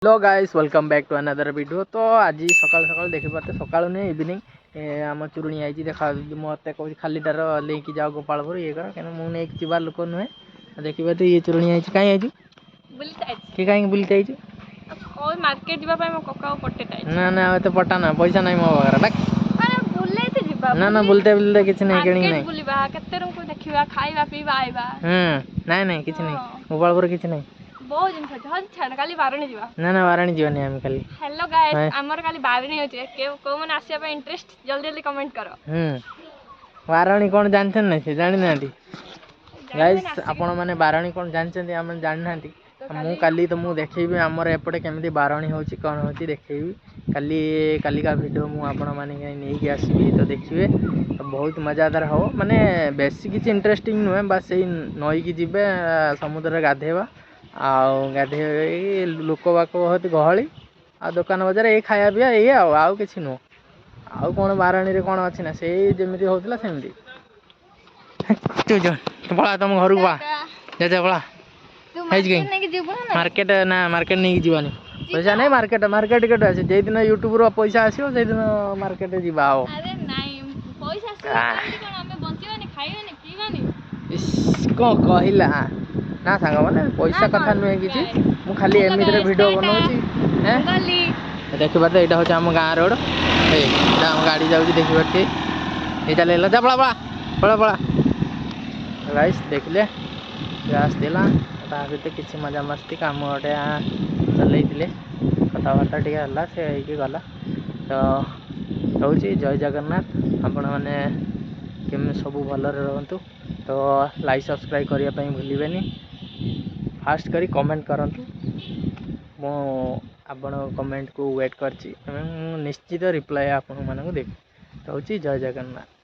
Hello guys welcome back to another video. तो आज सकाल सकाल देखी पाते सकाल नहीं इवनिंग आम चुरुणी आई देखा मत कह खालीटार लेकिन जाओ गोपालपुर ये कर क्या मुझे जीवार लोक नुहे देखी पाते ये चुरुणी आई कहीं आई कि कहीं बुलते आई मार्केट ना ना तो पटा ना पैसा ना मो पाखे ना ना बुलते बुलते किसी नहीं किणी नहीं नहीं नहीं किसी नहीं गोपालपुर किसी नहीं बहुत जिन छाड़ खाली बारणी जीवा ना ना वाराणी जीवानी आम खाली। हेलो गाइस हमर खाली बारणी होचे को मन आसिया पे इंटरेस्ट जल्दी जल्दी कमेंट करो। वाराणी कौन जानते ना से जानि नांती गाइस आपण माने बाराणी कौन जानते हम जानि नांती मु काली तो मु देखेबी हमर एपटे केमिति बाराणी होची कोन होची देखेबी काली काली का वीडियो मु आपण माने नै के आसीबी तो देखिबे तो बहुत मजादार हो माने बेसी किछ इंटरेस्टिंग नुहे बस सेही नई की जिबे समुद्र गाधेबा आउ गाधे लोक बाक बहुत गहली आ दुकान बजार ये खाया पिया ये आउ किसी नुह आउ कौन बाराणी कौन अच्छी ना से जमी होता सेमती पड़ा तुम घर को जा पड़ा मार्केट ना मार्केट नहीं जीवानी पैसा नहीं मार्केट मार्केट केट आसे जे दिन यूट्यूब रो पैसा आसीओ से दिन मार्केट जीवा आओ अरे नहीं पैसा से कोन हमें बंचिबानी खाइबानी पीबानी को कहिला ना सांग मैंने पैसा कथा नुहे कि मु खाली एमती वीडियो बनाऊँगी देखी पारे यहाँ हूँ आम गाँ रोड आम गाड़ी जाऊँगी देखी पारे ये चल जा पड़ा पड़ा पड़ा पड़ा गाइस देखले आसला भितर किसी मजा मस्ती कम गोटे चलते कथबार्ता टे से गला तो रोच जय जगन्नाथ आपण मैंने केमी सब भलरे रुहतु तो लाइक सब्सक्राइब करने भूलें फास्ट करी कमेंट करंतु मो आपण कमेंट को वेट करछि निश्चित रिप्लाई आपण मानक देबी तो जय जगन्नाथ।